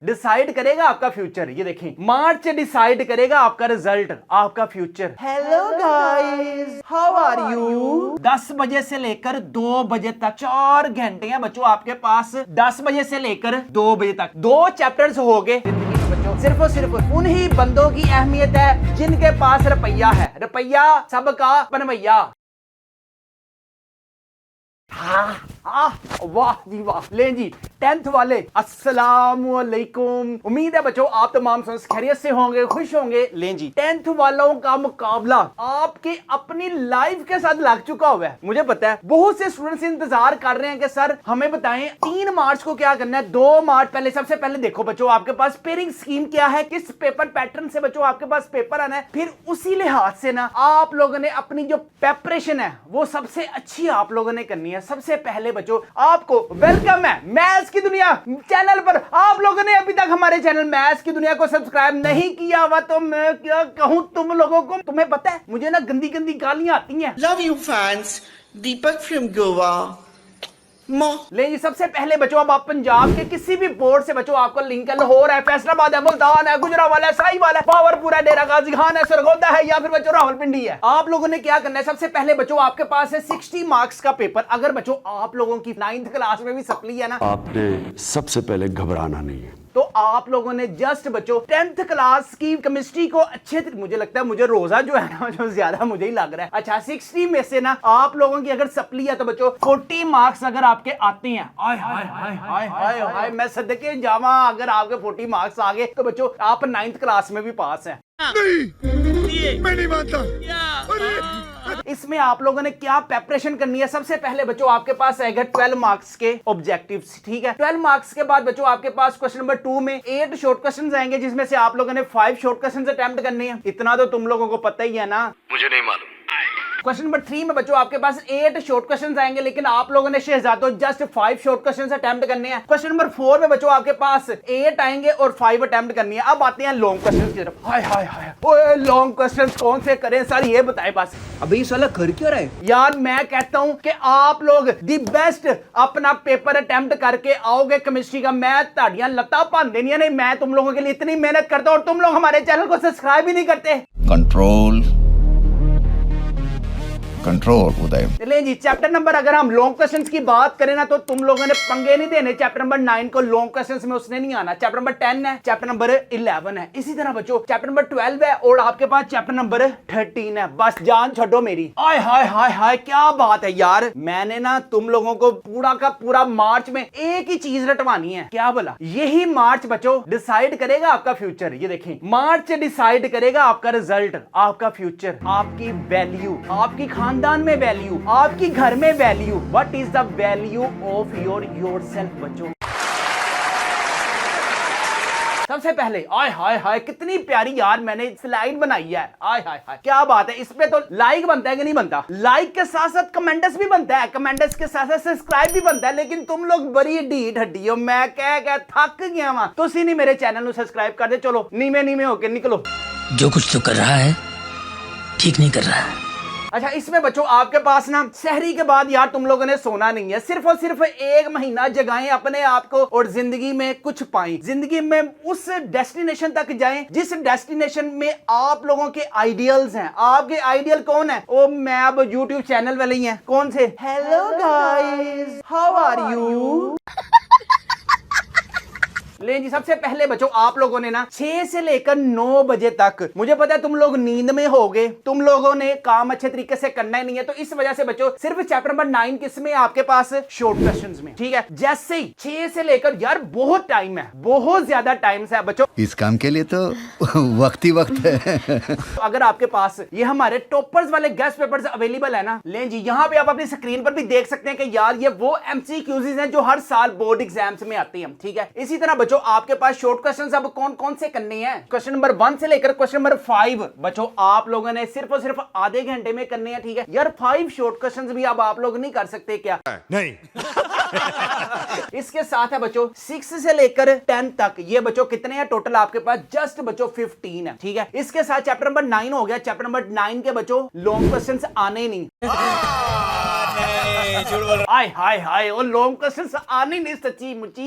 Decide करेगा आपका future. ये देखें, मार्च डिसाइड करेगा आपका रिजल्ट, आपका future. Hello guys, how are you. 10 बजे से लेकर 2 बजे तक 4 घंटे हैं बच्चों आपके पास। 10 बजे से लेकर 2 बजे तक 2 चैप्टर्स हो गए जिंदगी में बच्चों। सिर्फ और सिर्फ उन्हीं बंदों की अहमियत है जिनके पास रुपया है। रुपया सबका बनवैया। वाह जी वाह। ले जी 10th वाले, अस्सलाम वालेकुम। उम्मीद है बच्चों आप तमाम खैरियत से होंगे, खुश होंगे। ले जी 10th वालों का मुकाबला आपकी अपनी लाइफ के साथ लग चुका हुआ है। मुझे पता है बहुत से स्टूडेंट्स इंतजार कर रहे हैं कि सर हमें बताएं 3 मार्च को क्या करना है। 2 मार्च पहले, सबसे पहले देखो बच्चों आपके पास पेयरिंग स्कीम क्या है, किस पेपर पैटर्न से बच्चों आपके पास पेपर आना है। फिर उसी लिहाज से ना आप लोगों ने अपनी जो प्रेपरेशन है वो सबसे अच्छी आप लोगों ने करनी है। सबसे पहले बच्चों आपको वेलकम है मैथ्स की दुनिया चैनल पर। आप लोगों ने अभी तक हमारे चैनल मैथ्स की दुनिया को सब्सक्राइब नहीं किया हुआ तो मैं क्या कहूं तुम लोगों को। तुम्हें पता है मुझे ना गंदी गंदी गालियां आती हैं। Love you fans, Deepak from Goa. ले जी सबसे पहले बच्चों अब आप पंजाब के किसी भी बोर्ड से बच्चों आपको लिंक है। लाहौर है, फैसलाबाद है, मुल्तान है, गुजरावाला है, साहिवाल है, पावरपुर है, डेरा गाजी खान है, सरगोदा है या फिर बच्चों रावलपिंडी है। आप लोगों ने क्या करना है, सबसे पहले बच्चों आपके पास है 60 मार्क्स का पेपर। अगर बच्चों आप लोगों की 9th क्लास में भी सप्ली है ना, आपने सबसे पहले घबराना नहीं है। तो आप लोगों ने जस्ट बच्चों 10th क्लास की केमिस्ट्री को अच्छे मुझे लगता है मुझे रोजा जो है ना जो ज्यादा मुझे ही लग रहा है। अच्छा 60 में से ना आप लोगों की अगर सप्ली है तो बच्चों 40 मार्क्स अगर आपके आते हैं, हाय हाय हाय हाय हाय हाय मैं सदके जावा, अगर आपके 40 मार्क्स आ गए तो बच्चों आप 9th क्लास में भी पास हैं। नहीं, मैं नहीं मानता। इसमें आप लोगों ने क्या प्रेपरेशन करनी है। सबसे पहले बच्चों आपके पास आएगा 12 मार्क्स के ऑब्जेक्टिव्स, ठीक है। 12 मार्क्स के बाद बच्चों आपके पास क्वेश्चन नंबर 2 में 8 शॉर्ट क्वेश्चंस आएंगे जिसमें से आप लोगों ने 5 शॉर्ट क्वेश्चंस अटेम्प्ट करने हैं। इतना तो तुम लोगों को पता ही है ना। मुझे नहीं मालूम। क्वेश्चन नंबर 3 में बच्चों आपके पास 8 शॉर्ट क्वेश्चंस आएंगे लेकिन आप लोगों ने शहजादों जस्ट 5 शॉर्ट क्वेश्चंस अटेम्प्ट करने हैं। क्वेश्चन नंबर 4 में बच्चों आपके पास 8 आएंगे और 5 अटेम्प्ट करनी है। अब आते हैं लॉन्ग क्वेश्चंस की तरफ। हाय हाय हाय, ओए लॉन्ग क्वेश्चंस कौन से करें सर ये बताएं बस। अबे ये साला कर क्यों रहा है यार, मैं कहता हूं कि आप लोग दी बेस्ट अपना पेपर अटेम्प्ट करके आओगे केमिस्ट्री का। मैं ताड़ियां लता पान देनी है नहीं, मैं तुम लोगों के लिए इतनी मेहनत करता हूं और तुम लोग हमारे चैनल को सब्सक्राइब ही नहीं करते। कंट्रोल कंट्रोल उदय। चलिए जी चैप्टर नंबर, अगर हम लॉन्ग क्वेश्चंस की बात करें ना तो तुम लोगों ने पंगे नहीं देने। चैप्टर नंबर 9 को लॉन्ग क्वेश्चंस में उसने नहीं आना। चैप्टर नंबर 10 है, चैप्टर नंबर 11 है। इसी तरह बच्चों चैप्टर नंबर 12 है और आपके पास चैप्टर नंबर 13 है। बस जान छोड़ो मेरी। आय हाय हाय हाय क्या बात है यार। मैंने ना तुम लोगों को पूरा का पूरा मार्च में एक ही चीज रटवानी है। क्या बोला? यही मार्च बच्चों डिसाइड करेगा आपका फ्यूचर। ये देखें, मार्च डिसाइड करेगा आपका रिजल्ट, आपका फ्यूचर, आपकी वैल्यू, आपकी खानदान में वैल्यू, आपकी घर में value. What is the value of yourself बच्चों। सबसे पहले आय हाय हाय कितनी प्यारी यार मैंने स्लाइड बनाई है। आय हाय हाय क्या बात है। इसमें तो लाइक बनता है कि नहीं बनता? लाइक के साथ साथ कमेंट्स भी बनता है, कमेंट्स के साथ साथ सब्सक्राइब भी बनता है। लेकिन तुम लोग बड़ी ढीठ हड्डी हो, मैं कह थक गया वहां। तो नहीं मेरे चैनल को सब्सक्राइब कर दे। चलो नीमे होके निकलो। जो कुछ तो कर रहा है ठीक नहीं कर रहा है। अच्छा इसमें बच्चों आपके पास ना सहरी के बाद यार तुम लोगों ने सोना नहीं है। सिर्फ और सिर्फ 1 महीना जगाएं अपने आप को और जिंदगी में कुछ पाएं। जिंदगी में उस डेस्टिनेशन तक जाएं जिस डेस्टिनेशन में आप लोगों के आइडियल्स हैं। आपके आइडियल कौन है? ओ मैं अब YouTube चैनल वाले ही हैं। कौन से? Hello guys, how are you. ले जी सबसे पहले बच्चों आप लोगों ने ना 6 से लेकर 9 बजे तक, मुझे पता है तुम लोग नींद में होगे, तुम लोगों ने काम अच्छे तरीके से करना ही नहीं है। तो इस वजह से बच्चों सिर्फ चैप्टर नंबर 9 किसमें आपके पास शॉर्ट क्वेश्चंस में, ठीक है। जैसे ही 6 से लेकर यार बहुत टाइम है, बहुत ज्यादा टाइम है बच्चों। इस काम के लिए तो वक्त ही वक्त है। अगर आपके पास ये हमारे टॉपर्स वाले गेस्ट पेपर्स अवेलेबल है ना, ले जी यहाँ पे आप अपनी स्क्रीन पर भी देख सकते हैं कि यार ये वो MCQs हैं जो हर साल बोर्ड एग्जाम्स में आते हैं, ठीक है। इसी तरह बच्चों आपके पास शॉर्ट क्वेश्चंस अब कौन कौन से करने हैं? क्वेश्चन नंबर 1 से लेकर क्वेश्चन नंबर 5 बच्चों आप लोगों ने सिर्फ और सिर्फ आधे घंटे में करने हैं, ठीक है यार। 5 शॉर्ट क्वेश्चंस भी अब आप लोग नहीं कर सकते क्या? नहीं। इसके साथ है बच्चों 6 से लेकर 10 तक, ये बच्चों कितने हैं टोटल आपके पास? जस्ट बच्चों 15 है, ठीक है। इसके साथ चैप्टर नंबर 9 हो गया। चैप्टर नंबर 9 के बच्चों लॉन्ग क्वेश्चंस आने नहीं। हाय हाय हाय, वो लॉन्ग क्वेश्चंस आने नहीं,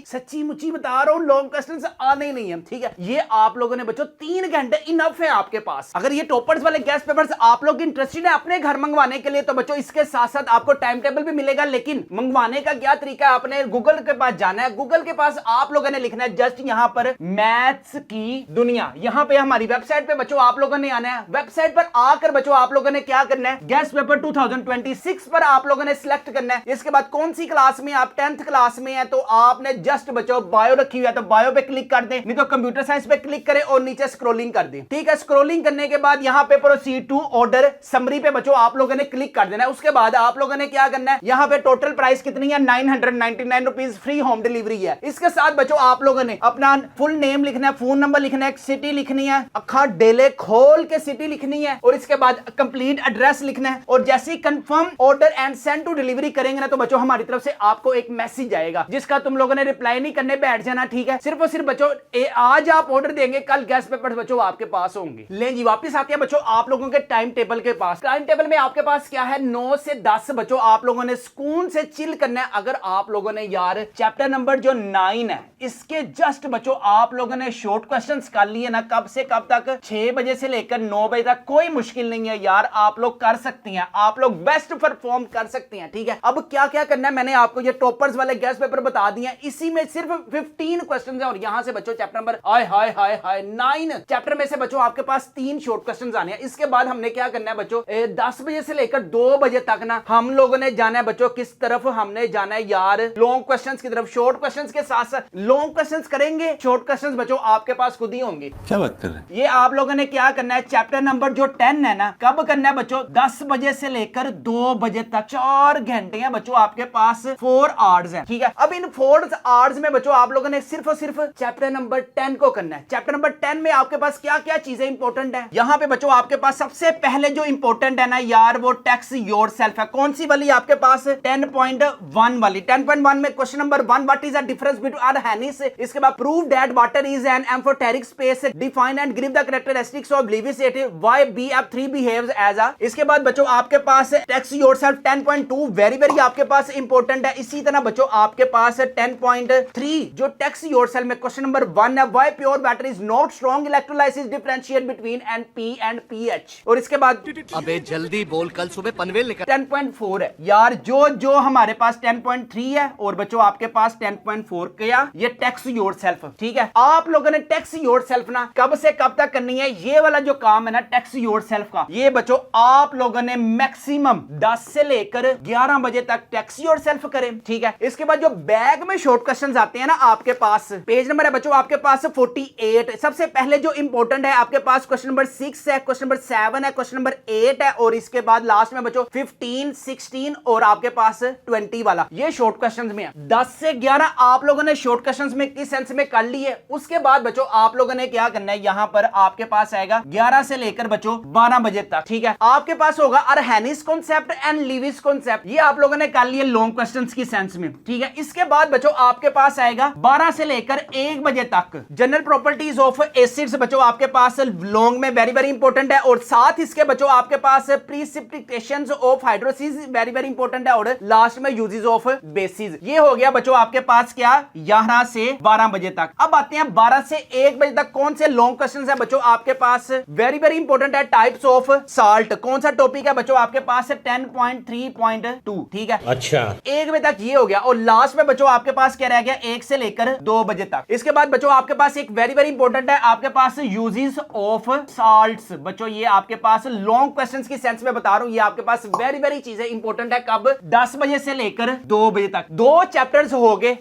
सच्ची मुच्ची बता रहा हूँ, लॉन्ग क्वेश्चंस आने नहीं है, ठीक है। ये आप लोगों ने बच्चों 3 घंटे इनफ है आपके पास। अगर ये टॉपर्स वाले गेस्ट पेपर्स आप लोग इंटरेस्टेड है अपने घर मंगवाने के लिए, तो बच्चों इसके साथ साथ आपको टाइम टेबल भी मिलेगा। लेकिन मंगवाने का क्या तरीका है, आपने गूगल के पास जाना है। गूगल के पास आप लोगों ने लिखना है जस्ट यहाँ पर मैथ्स की दुनिया, यहाँ पे हमारी वेबसाइट पे बच्चों आप लोगों ने आना है। वेबसाइट पर आकर बच्चों आप लोगों ने क्या करना है, गेस्ट पेपर 2026 पर आप लोगों ने सिलेक्ट करना है। इसके बाद कौन सी क्लास में, आप 10th क्लास में है तो आपने जस्ट बच्चों बायो रखी हुई है तो बायो पे क्लिक कर दें, नहीं तो कंप्यूटर साइंस पे क्लिक करें और नीचे स्क्रॉलिंग कर दें, ठीक है। स्क्रॉलिंग करने के बाद यहाँ पे प्रोसीड टू ऑर्डर समरी पे बच्चों आप लोगों ने क्लिक कर देना है। उसके बाद आप लोगों ने क्या करना है, यहाँ पे टोटल प्राइस कितनी है, 999 रुपीज, फ्री होम डिलीवरी है। इसके साथ बच्चों आप लोगों ने अपना फुल नेम लिखना है, फोन नंबर लिखना है, सिटी लिखनी है, अखा डेले खोल के सिटी लिखनी है, और इसके बाद कंप्लीट एड्रेस लिखना है। और जैसे ही confirm order and send to delivery करेंगे ना, तो बच्चों हमारी तरफ से आपको एक मैसेज आएगा जिसका तुम लोगों ने रिप्लाई नहीं करने बैठ जाना, ठीक है। सिर्फ और सिर्फ बच्चों आज आप ऑर्डर देंगे, कल गेस्ट पेपर बच्चों आपके पास होंगे। ले जी वापस आते हैं बच्चों आप लोगों के टाइम टेबल के पास। टाइम टेबल में आपके पास क्या है, 9 से 10 बच्चों आप लोगों ने सुकून से चिल करना है। अगर आप लोगों ने यार चैप्टर नंबर जो 9 है इसके जस्ट बच्चों आप लोगों ने शॉर्ट क्वेश्चंस कर लिए ना, कब से कब तक, 6 बजे से लेकर 9 बजे तक, कोई मुश्किल नहीं है यार, आप लोग कर सकती हैं, आप लोग बेस्ट परफॉर्म कर सकती हैं, ठीक है। अब क्या क्या करना है, मैंने आपको ये टॉपर्स वाले गेस्ट पेपर बता दिए हैं। इसी में सिर्फ 15 क्वेश्चंस हैं और यहां से बच्चों चैप्टर नंबर हाय 9 चैप्टर में से बच्चों आपके पास 3 शॉर्ट क्वेश्चंस आने हैं। इसके बाद हमने क्या करना है बच्चों, 10 बजे से लेकर 2 बजे तक ना हम लोगों ने जाना है बच्चों, किस तरफ हमने जाना है यार, लॉन्ग क्वेश्चंस की तरफ। शॉर्ट क्वेश्चंस के साथ साथ लॉन्ग क्वेश्चंस करेंगे, शॉर्ट क्वेश्चंस बच्चों आपके पास खुद ही होंगे। क्या बात कर रहे हैं? ये आप लोगों ने क्या करना है, चैप्टर नंबर जो 10 है ना, कब करना है बच्चों, 10 बजे से लेकर 2 बजे तक, 4 घंटे हैं बच्चों आपके पास, 4 आवर्स हैं, ठीक है। अब इन 4 आवर्स में बच्चों आप लोगों ने सिर्फ और सिर्फ चैप्टर नंबर 10 को करना है। चैप्टर नंबर 10 में आपके पास क्या क्या चीजें इंपॉर्टेंट है, यहाँ पे बच्चों आपके पास सबसे पहले जो इंपॉर्टेंट है ना यार, वो टैक्स योरसेल्फ है। कौन सी वाली आपके पास, 10.1 वाली। 10.1 में question number 1, what is the difference between Arrhenius. इसके बाद prove that water is an amphoteric species, define and give the characteristics of Lewis acidity, why BF3 behaves as a. इसके बाद बच्चों आपके पास टैक्स योरसेल्फ 10.2 वेरी आपके पास इंपॉर्टेंट है। इसी तरह बच्चों आपके पास 10.3 जो टैक्स योरसेल्फ में क्वेश्चन नंबर 1 है, why pure water is not strong electrolysis differentiate between NP and PH। और इसके बाद अबे जल्दी बोल, कल सुबह पनवेल निकल। 10.4 है यार, जो हमारे पास 10.3 है और बच्चों आपके पास 10.4 क्या, ये टैक्स योरसेल्फ, ठीक है। आप लोगों ने टैक्स योरसेल्फ ना कब से कब तक करनी है, ये वाला जो काम है ना टैक्स योरसेल्फ का, ये बच्चों आप लोगों ने मैक्सिमम 10 से लेकर 11 बजे तक टैक्स योरसेल्फ करें, ठीक है। इसके बाद जो बैग में शॉर्ट क्वेश्चंस आते हैं ना आपके पास, पेज नंबर है बच्चों आपके पास 48। सबसे पहले जो इंपॉर्टेंट है आपके पास क्वेश्चन नंबर 6 है, क्वेश्चन नंबर 7 है, क्वेश्चन नंबर 8 है, और इसके बाद लास्ट में बच्चों 15, 16 और आपके पास 20 वाला, ये शॉर्ट क्वेश्चंस में है। 10 से 11 आप लोगों ने शॉर्ट क्वेश्चंस में किस सेंस में कर लिए। उसके बाद बच्चों आप लोगों ने क्या करना है, यहां पर आपके पास आएगा 11 से लेकर बच्चों 12 बजे तक, ठीक है। आपके पास होगा अरहेनिस कॉन्सेप्ट एंड लीविस कॉन्सेप्ट, ये आप लोगों ने कर लिए लॉन्ग क्वेश्चंस की सेंस में, ठीक है। इसके बाद बच्चों आपके पास आएगा 12 से लेकर 1 बजे तक जनरल प्रॉपर्टीज ऑफ एसिड्स, बच्चों आपके पास लॉन्ग में वेरी इंपॉर्टेंट है। और साथ इसके बच्चों आपके पास प्रिसिपिटेशंस ऑफ हाइड्रोसिस वेरी इंपॉर्टेंट है। और लास्ट में यूजेस ऑफ बेसिस, ये हो गया बच्चों आपके पास क्या, 11 से 12 बजे तक। अब आते हैं 12 से 1 बजे तक कौन से लॉन्ग क्वेश्चंस है बच्चों आपके पास, वेरी इंपॉर्टेंट है। टाइप्स ऑफ साल्ट, कौन सा टॉपिक है बच्चों आपके पास 10.3.2, ठीक है। अच्छा 1 बजे तक ये हो गया। और लास्ट में बच्चों आपके पास क्या रह गया, 1 से लेकर 2 बजे तक। इसके बाद बच्चों आपके पास एक वेरी इंपॉर्टेंट है आपके पास यूजेस ऑफ साल्ट्स, बच्चों ये आपके पास लॉन्ग क्वेश्चंस की सेंस में बता रहा हूं, ये आपके पास वेरी चीजें इंपॉर्टेंट है। कब, 10 बजे से लेकर 2 बजे तक। 2 चैप्टर्स हो गए,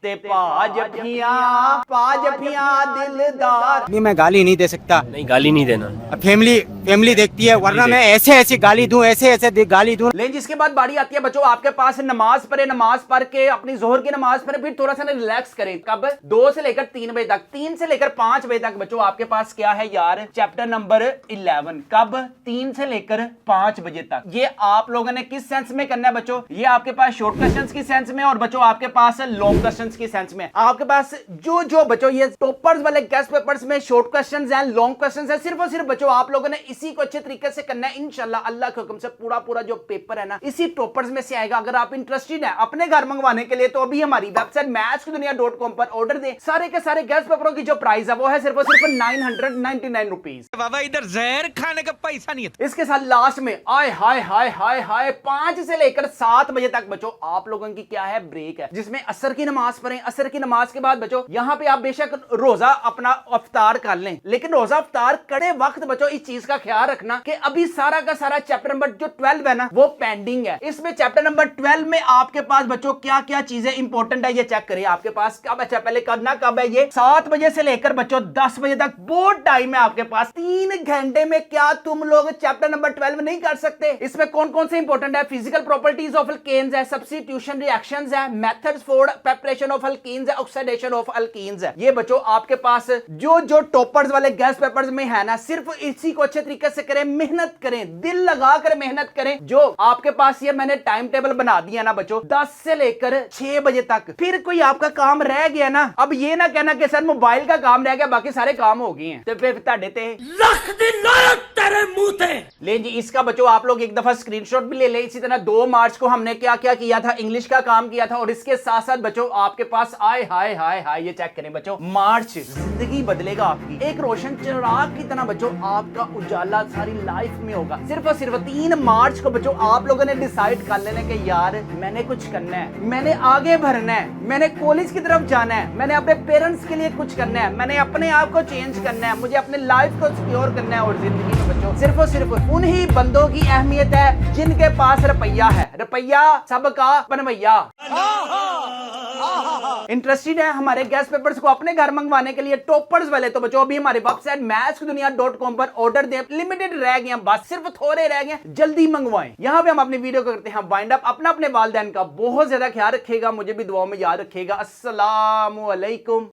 दिलदार। नहीं मैं गाली नहीं दे सकता, नहीं गाली नहीं देना, फैमिली देखती है, वरना मैं ऐसे गाली दूं, ऐसे गाली दूं। लेकिन जिसके बाद बारी आती है बच्चों आपके पास नमाज पढ़े, नमाज पढ़ के अपनी जोहर की नमाज पढ़े, फिर थोड़ा सा रिलैक्स करें। कब, 2 से लेकर 3 बजे तक। 3 से लेकर 5 बजे तक बच्चों आपके पास क्या है यार, चैप्टर नंबर 11। कब, 3 से लेकर 5 बजे तक। ये आप लोगों ने किस सेंस में करना है बच्चों, ये आपके पास शॉर्ट क्वेश्चंस की सेंस में और बच्चों आपके पास लॉन्ग क्वेश्चंस की सेंस में। आपके पास जो बच्चों ये टॉपर्स वाले गेस्ट पेपर्स में शॉर्ट क्वेश्चंस हैं, लॉन्ग क्वेश्चंस हैं, सिर्फ और सिर्फ बच्चों आप लोगों ने इसी को अच्छे तरीके से करना है। इंशाल्लाह अल्लाह के हुक्म से पूरा जो पेपर है ना इसी टॉपर्स में से आएगा। अगर आप इंटरेस्टेड हैं अपने घर मंगवाने के लिए तो अभी हमारी वेबसाइट matchkidunia.com पर ऑर्डर दें। सारे के सारे गैस पेपरों की जो प्राइस है वो है सिर्फ और सिर्फ 999 रुपीज। बाबा इधर जहर खाने का पैसा नहीं है। इसके साथ लास्ट में आय हाय हाय हाय हाय 5 से लेकर 7 बजे तक बच्चों आप लोगों की क्या है ब्रेक है, जिसमें असर की नमाज पढ़ें। असर की नमाज के बाद बच्चों यहाँ पे आप बेशक रोजा अपना अफ्तार कर लें, लेकिन रोजा अफ्तार करते वक्त बच्चों इस चीज का ख्याल रखना कि अभी सारा का सारा चैप्टर नंबर जो 12 है ना वो पेंडिंग है। इसमें चैप्टर नंबर 12 में आपके पास बच्चों क्या क्या चीजें इंपॉर्टेंट है ये चेक करिए। आपके पास कब अच्छा पहले करना कब है, ये 7 बजे से लेकर बच्चों 10 बजे तक बहुत टाइम है आपके पास। 3 घंटे में क्या तुम लोग चैप्टर नंबर 12 नहीं कर सकते? इसमें कौन कौन से इंपॉर्टेंट है? फिजिकल प्रॉपर्टीज ऑफ अल्केन्स है, सब्स्टिट्यूशन रिएक्शंस है, methods for preparation of alkenes है, ऑक्सीडेशन ऑफ अल्कीन्स है। ये बच्चों आपके पास जो जो टॉपर्स वाले गैस पेपर्स में है ना, सिर्फ इसी को अच्छे तरीके से करें, मेहनत करें, दिल लगा कर मेहनत करें। जो आपके पास ये मैंने टाइम टेबल बना दिया ना बच्चों 10 से लेकर 6 बजे तक, फिर कोई आपका काम रह गया ना, अब ये ना कहना कि सर मोबाइल का काम रह गया बाकी सारे काम हो गए हैं, तो फिर ताड़े ते रख दिन लायक तेरे मुंह ते। ले जी इसका बच्चों आप लोग एक दफा स्क्रीनशॉट भी ले ले। इसी तरह 2 मार्च को हमने क्या क्या किया था, इंग्लिश का काम किया था। और इसके साथ साथ बच्चों आपके पास आए हाय हाय हाय ये चेक करें बच्चों, मार्च जिंदगी बदलेगा आपकी, एक रोशन चिराग की तरह बच्चों आपका उजाला सारी लाइफ में होगा। सिर्फ और सिर्फ 3 मार्च को बच्चों आप लोगों ने डिसाइड कर लेना कि यार मैंने कुछ करना है, मैंने आगे बढ़ना है, मैंने कॉलेज की तरफ जाना है, मैंने अपने पेरेंट्स के लिए कुछ करना है, मैंने अपने आप को चेंज करना है, मुझे अपने लाइफ को सिक्योर करना है। और जिंदगी में बच्चों सिर्फ और सिर्फ उन्हीं बंदों की अहमियत है जिनके पास रुपया है, रुपया सबका बनवैया। इंटरेस्टेड है हमारे गैस पेपर्स को अपने घर मंगवाने के लिए टॉपर्स वाले, तो बच्चों अभी हमारी वेबसाइट matchkidunia.com पर ऑर्डर दें। लिमिटेड रह गए, बस सिर्फ थोड़े रह गए, जल्दी मंगवाएं। यहाँ पे हम अपनी वीडियो को करते हैं वाइंड अप। अपना अपने वालिदैन का बहुत ज्यादा ख्याल रखिएगा, मुझे भी दुआओं में याद रखिएगा। अस्सलामु अलैकुम।